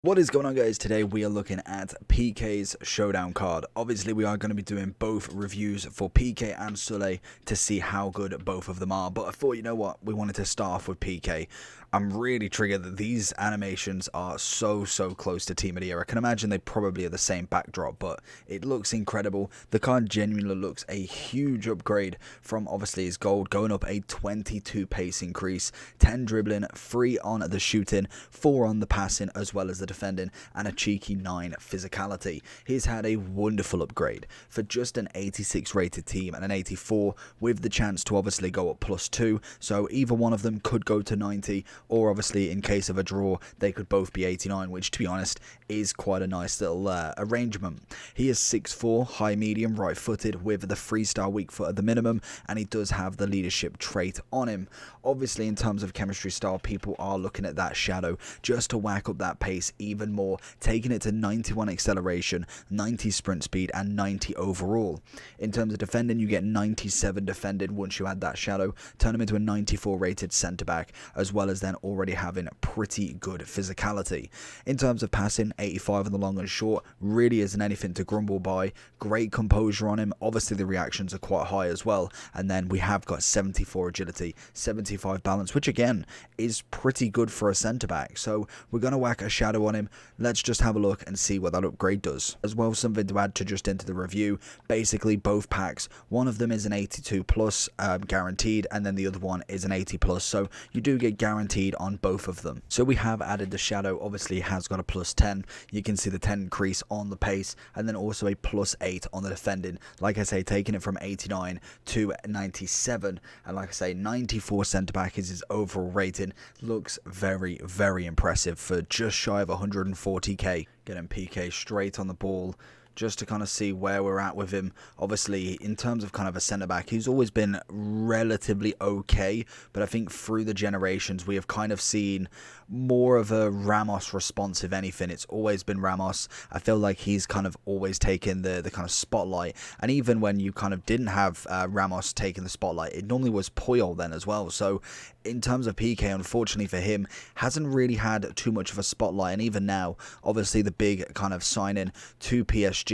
What is going on, guys? Today we are looking at PK's Showdown card. Obviously we are going to be doing both reviews for PK and Sully to see how good both of them are, but I thought, you know what, we wanted to start off with PK. I'm really triggered that these animations are so close to Team of the Year. I can imagine they probably are the same backdrop, but it looks incredible. The card genuinely looks a huge upgrade from obviously his gold, going up a 22 pace increase, 10 dribbling, 3 on the shooting, 4 on the passing as well as the defending, and a cheeky 9 physicality. He's had a wonderful upgrade for just an 86 rated team and an 84 with the chance to obviously go up +2, so either one of them could go to 90, or obviously in case of a draw they could both be 89, which to be honest is quite a nice little arrangement. He is 6'4", high medium, right footed with the freestyle weak foot at the minimum, and he does have the leadership trait on him. Obviously in terms of chemistry style, people are looking at that shadow just to whack up that pace even more, taking it to 91 acceleration, 90 sprint speed and 90 overall. In terms of defending, you get 97 defending once you add that shadow, turn him into a 94 rated centre back, as well as then already having pretty good physicality. In terms of passing, 85 on the long and short, really isn't anything to grumble by. Great composure on him, obviously the reactions are quite high as well, and then we have got 74 agility, 75 balance, which again is pretty good for a centre back. So we're going to whack a shadow on him. Let's just have a look and see what that upgrade does. As well, something to add to just into the review, basically both packs, one of them is an 82 plus guaranteed, and then the other one is an 80 plus, so you do get guaranteed on both of them. So we have added the shadow, obviously has got a +10, you can see the 10 increase on the pace, and then also a +8 on the defending, like I say, taking it from 89 to 97, and like I say, 94 centre back is his overall rating. Looks very impressive for just shy of 140k. Getting PK straight on the ball just to kind of see where we're at with him. Obviously, in terms of kind of a centre-back, he's always been relatively okay, but I think through the generations, we have kind of seen more of a Ramos response. If anything, it's always been Ramos. I feel like he's kind of always taken the kind of spotlight, and even when you kind of didn't have Ramos taking the spotlight, it normally was Puyol then as well. So in terms of PK, unfortunately for him, hasn't really had too much of a spotlight, and even now, obviously the big kind of sign-in to PSG,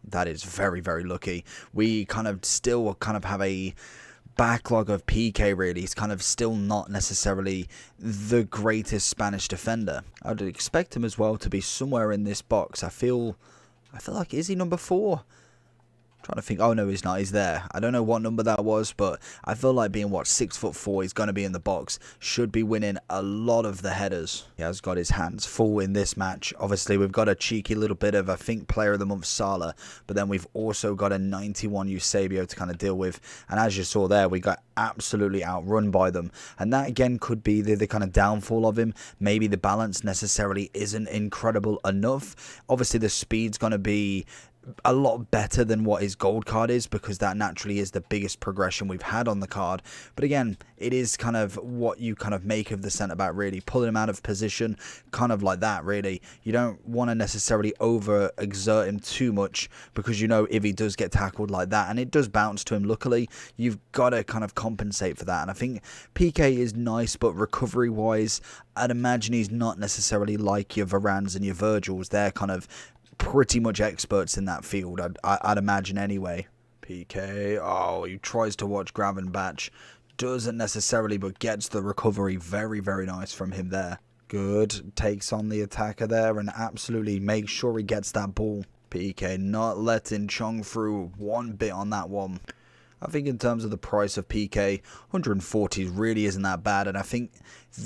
that is very lucky. We kind of still have a backlog of PK. Really, he's kind of still not necessarily the greatest Spanish defender. I'd expect him as well to be somewhere in this box. I feel like, is he number 4? Trying to think. Oh no, he's not. He's there. I don't know what number that was, but I feel like being 6'4", he's going to be in the box. Should be winning a lot of the headers. He has got his hands full in this match. Obviously, we've got a cheeky little bit of, I think, Player of the Month Salah, but then we've also got a 91 Eusebio to kind of deal with. And as you saw there, we got absolutely outrun by them. And that again could be the kind of downfall of him. Maybe the balance necessarily isn't incredible enough. Obviously, the speed's going to be a lot better than what his gold card is, because that naturally is the biggest progression we've had on the card. But again, it is kind of what you kind of make of the centre back, really pulling him out of position, kind of like that. Really, you don't want to necessarily over exert him too much, because you know if he does get tackled like that, and it does bounce to him, luckily you've got to kind of compensate for that. And I think PK is nice, but recovery wise, I'd imagine he's not necessarily like your Varans and your Virgils. They're kind of pretty much experts in that field, I'd imagine anyway. PK, oh, he tries to watch Gravenbach, doesn't necessarily, but gets the recovery. Very nice from him there. Good, takes on the attacker there and absolutely makes sure he gets that ball. PK not letting Chong through one bit on that one. I think in terms of the price of PK, 140 really isn't that bad, and I think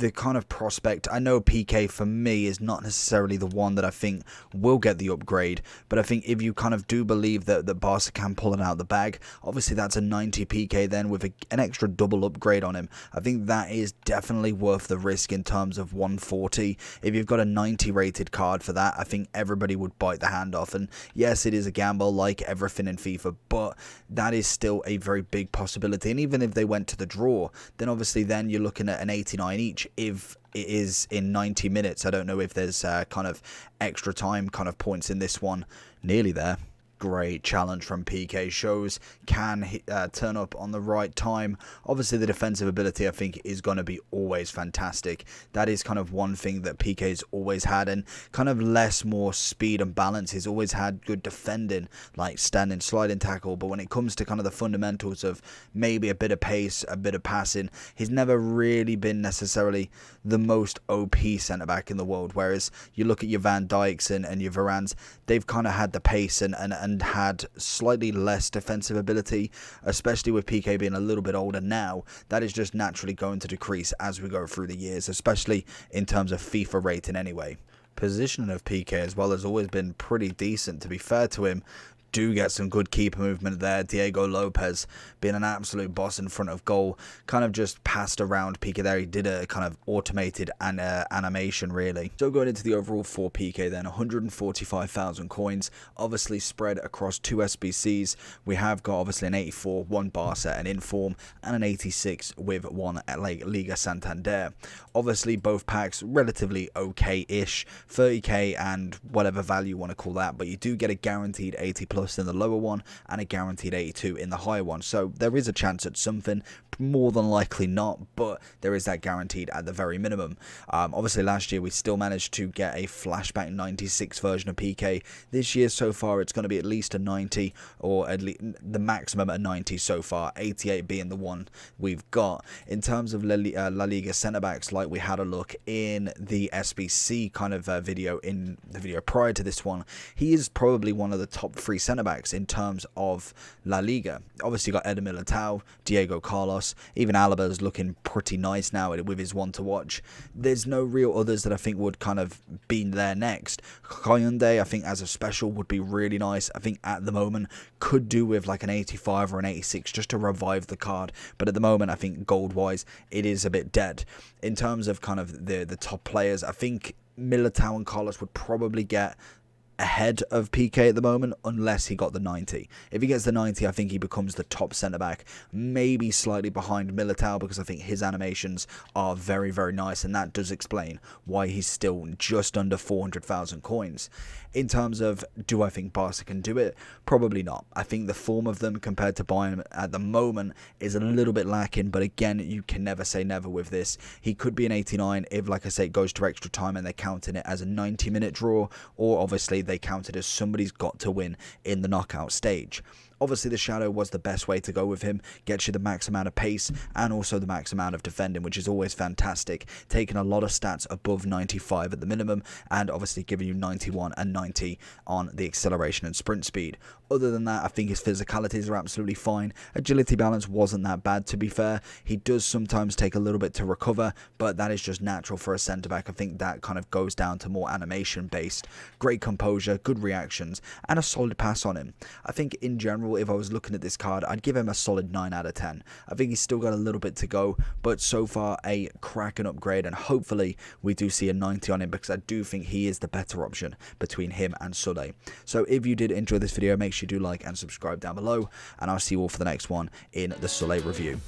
the kind of prospect, I know PK for me is not necessarily the one that I think will get the upgrade, but I think if you kind of do believe that Barca can pull it out the bag, obviously that's a 90 PK then with an extra double upgrade on him. I think that is definitely worth the risk in terms of 140. If you've got a 90 rated card for that, I think everybody would bite the hand off. And yes, it is a gamble like everything in FIFA, but that is still a very big possibility. And even if they went to the draw, then obviously then you're looking at an 89 each if it is in 90 minutes. I don't know if there's kind of extra time kind of points in this one. Nearly there. great challenge from Pique. Shows can turn up on the right time. Obviously, the defensive ability, I think, is going to be always fantastic. That is kind of one thing that Pique's always had, and kind of more speed and balance. He's always had good defending, like standing, sliding tackle, but when it comes to kind of the fundamentals of maybe a bit of pace, a bit of passing, he's never really been necessarily the most OP centre-back in the world. Whereas you look at your Van Dijks and your Varans, they've kind of had the pace and had slightly less defensive ability, especially with Pique being a little bit older now. That is just naturally going to decrease as we go through the years, especially in terms of FIFA rating anyway. Positioning of Pique as well has always been pretty decent, to be fair to him. Do get some good keeper movement there. Diego Lopez being an absolute boss in front of goal, kind of just passed around Pique there. He did a kind of automated animation really. So going into the overall for Pique then, 145,000 coins, obviously spread across 2 SBCs. We have got obviously an 84, 1 Barca, an Inform, and an 86 with 1 at Liga Santander. Obviously both packs relatively okay-ish, 30k and whatever value you want to call that, but you do get a guaranteed 80 plus in the lower one and a guaranteed 82 in the higher one, so there is a chance at something. More than likely not, but there is that guaranteed at the very minimum. Obviously last year we still managed to get a flashback 96 version of Pique. This year so far it's going to be at least a 90, or at least the maximum a 90 so far, 88 being the one we've got. In terms of La Liga centre backs, like we had a look in the SBC kind of video, in the video prior to this one, he is probably one of the top 3 centre backs in terms of La Liga. Obviously got Eder Militao, Diego Carlos, even Alaba's looking pretty nice now with his one to watch. There's no real others that I think would kind of be there next. Koyunde, I think as a special would be really nice. I think at the moment could do with like an 85 or an 86 just to revive the card, but at the moment I think gold wise it is a bit dead. In terms of kind of the top players, I think Militao and Carlos would probably get ahead of Pique at the moment, unless he got the 90. If he gets the 90, I think he becomes the top centre-back, maybe slightly behind Militao, because I think his animations are very, very nice, and that does explain why he's still just under 400,000 coins. In terms of, do I think Barca can do it? Probably not. I think the form of them compared to Bayern at the moment is a little bit lacking, but again, you can never say never with this. He could be an 89 if, like I say, it goes to extra time and they're counting it as a 90-minute draw, or obviously they count it as somebody's got to win in the knockout stage. Obviously, the Shadow was the best way to go with him. Gets you the max amount of pace and also the max amount of defending, which is always fantastic. Taking a lot of stats above 95 at the minimum, and obviously giving you 91 and 90 on the acceleration and sprint speed. Other than that, I think his physicalities are absolutely fine. Agility balance wasn't that bad, to be fair. He does sometimes take a little bit to recover, but that is just natural for a centre-back. I think that kind of goes down to more animation-based. Great composure, good reactions, and a solid pass on him. I think in general, if I was looking at this card, I'd give him a solid 9 out of 10. I think he's still got a little bit to go, but so far a cracking upgrade, and hopefully we do see a 90 on him, because I do think he is the better option between him and Sule. So if you did enjoy this video, make sure you do like and subscribe down below, and I'll see you all for the next one in the Sule review.